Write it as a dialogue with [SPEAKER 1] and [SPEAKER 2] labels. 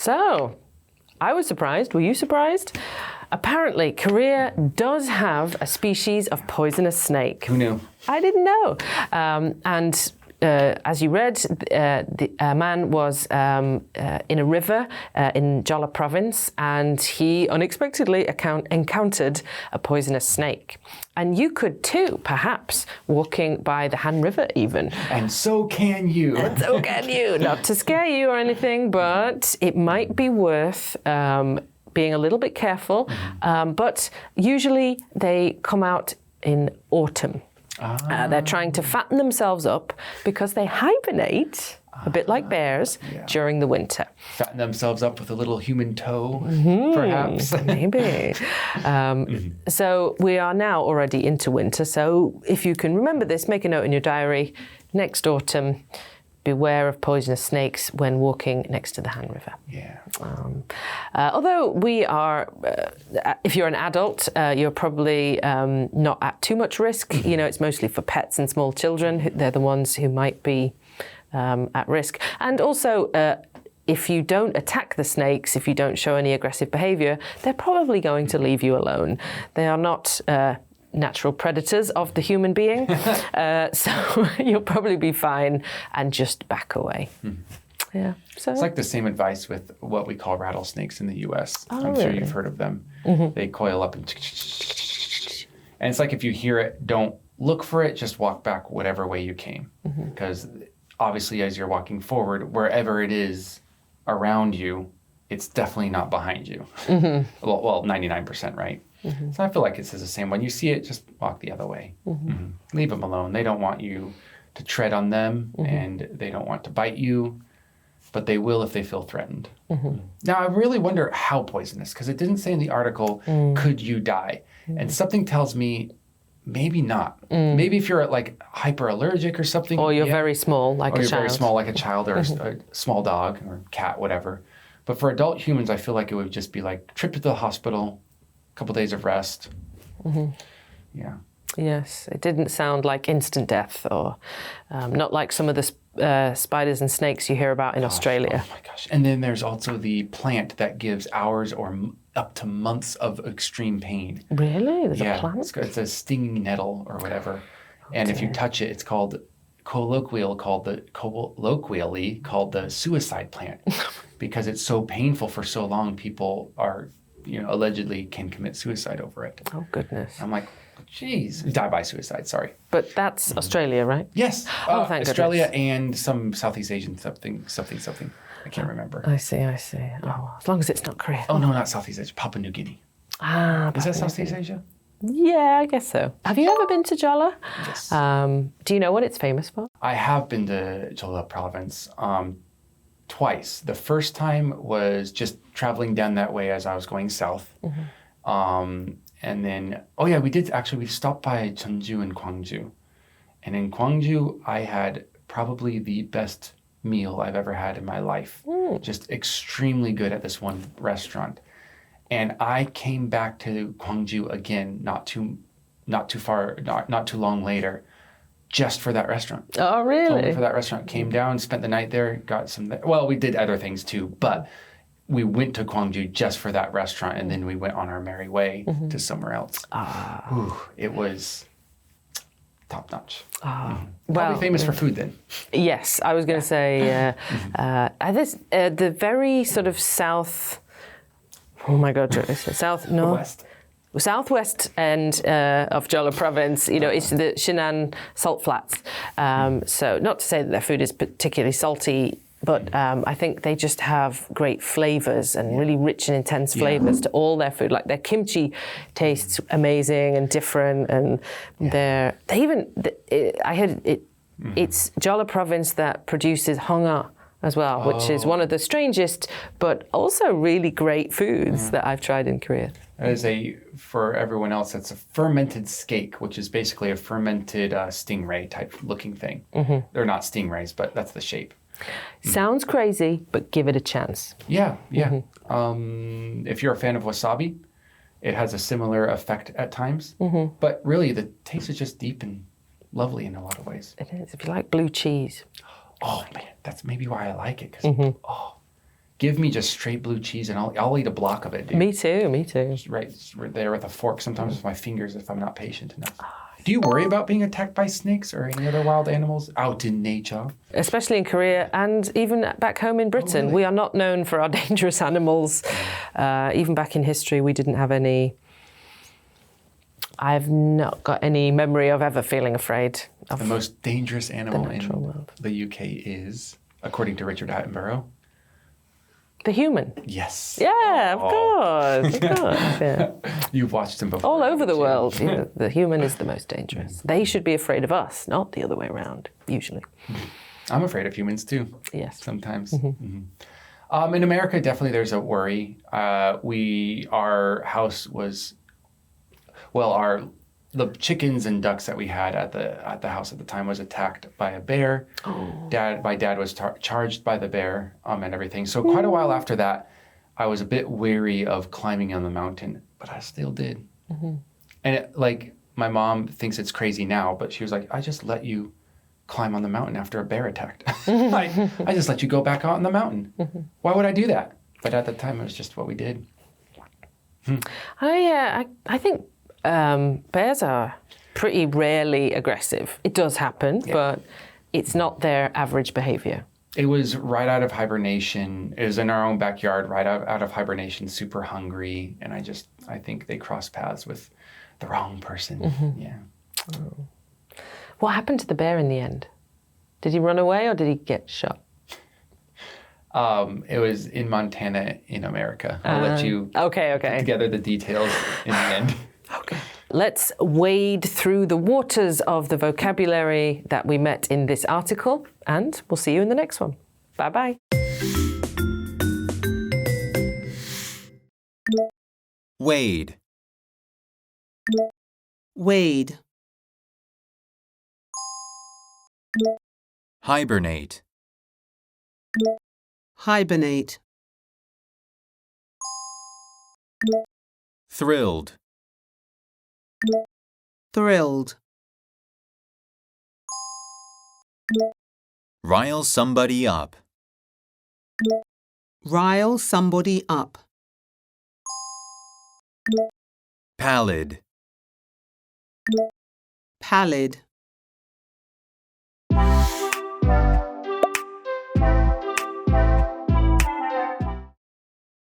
[SPEAKER 1] So, I was surprised. Were you surprised? Apparently, Korea does have a species of poisonous snake.
[SPEAKER 2] Who knew?
[SPEAKER 1] I didn't know. As you read, a man was in a river in Jeolla province, and he unexpectedly encountered a poisonous snake. And you could too, perhaps, walking by the Han River even.
[SPEAKER 2] And so can you.
[SPEAKER 1] And so can you. Not to scare you or anything, but it might be worth being a little bit careful. But usually they come out in autumn. They're trying to fatten themselves up because they hibernate, a bit like bears, during the winter.
[SPEAKER 2] Fatten themselves up with a little human toe, perhaps.
[SPEAKER 1] Maybe. So we are now already into winter. So if you can remember this, make a note in your diary. Next autumn, beware of poisonous snakes when walking next to the Han River.
[SPEAKER 2] Yeah.
[SPEAKER 1] Although we are, if you're an adult, you're probably not at too much risk. You know, it's mostly for pets and small children. They're the ones who might be at risk. And also, if you don't attack the snakes, if you don't show any aggressive behavior, they're probably going to leave you alone. They are not natural predators of the human being. So you'll probably be fine and just back away. Yeah. So
[SPEAKER 2] it's like the same advice with what we call rattlesnakes in the U.S. I'm
[SPEAKER 1] really?
[SPEAKER 2] sure you've heard of them. They coil up and it's like if you hear it, don't look for it, just walk back whatever way you came. Because obviously as you're walking forward, wherever it is around you, it's definitely not behind you. Well, 99%, right? So I feel like it's the same. When you see it, just walk the other way. Leave them alone. They don't want you to tread on them, and they don't want to bite you, but they will if they feel threatened. Now, I really wonder how poisonous, because it didn't say in the article, could you die? And something tells me maybe not. Maybe if you're like hyperallergic or something.
[SPEAKER 1] Or you're very small, like a child.
[SPEAKER 2] Or you're very small, like a child, or a small dog or cat, whatever. But for adult humans, I feel like it would just be like trip to the hospital, couple days of rest. Yeah.
[SPEAKER 1] Yes, it didn't sound like instant death, or not like some of the spiders and snakes you hear about in Australia.
[SPEAKER 2] Oh my gosh. And then there's also the plant that gives hours or up to months of extreme pain.
[SPEAKER 1] Really? There's a plant?
[SPEAKER 2] It's a stinging nettle or whatever. And if you touch it, it's called colloquially called the suicide plant because it's so painful for so long. People are, allegedly can commit suicide over it.
[SPEAKER 1] Oh, goodness.
[SPEAKER 2] I'm like, geez. Die by suicide, sorry.
[SPEAKER 1] But that's Australia, right?
[SPEAKER 2] Yes.
[SPEAKER 1] Oh, thank
[SPEAKER 2] Australia
[SPEAKER 1] goodness.
[SPEAKER 2] and some Southeast Asian something. I can't remember.
[SPEAKER 1] I see. Oh, as long as it's not Korea.
[SPEAKER 2] Oh, no, not Southeast Asia. Papua New Guinea. Is that Southeast Asia?
[SPEAKER 1] Yeah, I guess so. Have you ever been to Jeolla?
[SPEAKER 2] Yes.
[SPEAKER 1] Do you know what it's famous for?
[SPEAKER 2] I have been to Jeolla province twice. The first time was just traveling down that way as I was going south. And then, we stopped by Jeonju and Gwangju. And in Gwangju, I had probably the best meal I've ever had in my life. Just extremely good at this one restaurant. And I came back to Gwangju again, not too long later, just for that restaurant.
[SPEAKER 1] Oh, really?
[SPEAKER 2] Only for that restaurant. Came down, spent the night there, got some. Well, we did other things too, but we went to Gwangju just for that restaurant, and then we went on our merry way to somewhere else. It was top notch. Probably famous for food then.
[SPEAKER 1] Yes, I was going to say the very sort of south. Oh my God, southwest end of Jeolla province. It's the Shinan salt flats. So not to say that their food is particularly salty, but I think they just have great flavors and really rich and intense flavors to all their food. Like their kimchi tastes amazing and different, and it's Jeolla province that produces honga as well, which is one of the strangest but also really great foods that I've tried in Korea.
[SPEAKER 2] That is for everyone else, that's a fermented skate, which is basically a fermented stingray type looking thing. They're not stingrays, but that's the shape.
[SPEAKER 1] Sounds crazy, but give it a chance.
[SPEAKER 2] Yeah. If you're a fan of wasabi, it has a similar effect at times. But really, the taste is just deep and lovely in a lot of ways.
[SPEAKER 1] It is. If you like blue cheese.
[SPEAKER 2] Oh, man, that's maybe why I like it. Because, Give me just straight blue cheese and I'll eat a block of it, dude.
[SPEAKER 1] Me too.
[SPEAKER 2] Just right there with a fork, sometimes with my fingers if I'm not patient enough. Do you worry about being attacked by snakes or any other wild animals out in nature? Especially
[SPEAKER 1] in Korea and even back home in Britain.
[SPEAKER 2] Really?
[SPEAKER 1] We are not known for our dangerous animals. Even back in history, we didn't have any... I've not got any memory of ever feeling afraid of
[SPEAKER 2] the most dangerous animal in
[SPEAKER 1] world.
[SPEAKER 2] The UK is, according to Richard Attenborough,
[SPEAKER 1] the human.
[SPEAKER 2] Yes.
[SPEAKER 1] Yeah, of course. Yeah.
[SPEAKER 2] You've watched them before.
[SPEAKER 1] All over the world. Yeah, the human is the most dangerous. They should be afraid of us, not the other way around, usually.
[SPEAKER 2] I'm afraid of humans too.
[SPEAKER 1] Yes.
[SPEAKER 2] Sometimes. In America, definitely there's a worry. Our house was, the chickens and ducks that we had at the house at the time was attacked by a bear. Oh. My dad was charged by the bear and everything. So quite a while after that, I was a bit weary of climbing on the mountain, but I still did. Mm-hmm. And my mom thinks it's crazy now, but she was like, I just let you climb on the mountain after a bear attacked. I just let you go back out on the mountain. Mm-hmm. Why would I do that? But at the time, it was just what we did.
[SPEAKER 1] I think bears are pretty rarely aggressive. It does happen, but it's not their average behavior.
[SPEAKER 2] It was right out of hibernation. It was in our own backyard, right out of hibernation, super hungry. And I think they crossed paths with the wrong person. Mm-hmm. Yeah.
[SPEAKER 1] Oh. What happened to the bear in the end? Did he run away or did he get shot?
[SPEAKER 2] It was in Montana in America. I'll let you put together the details in the end.
[SPEAKER 1] Okay. Let's wade through the waters of the vocabulary that we met in this article, and we'll see you in the next one. Bye-bye.
[SPEAKER 3] Wade.
[SPEAKER 4] Wade.
[SPEAKER 3] Hibernate.
[SPEAKER 4] Hibernate.
[SPEAKER 3] Thrilled.
[SPEAKER 4] Thrilled.
[SPEAKER 3] Rile somebody up.
[SPEAKER 4] Rile somebody up.
[SPEAKER 3] Pallid.
[SPEAKER 4] Pallid.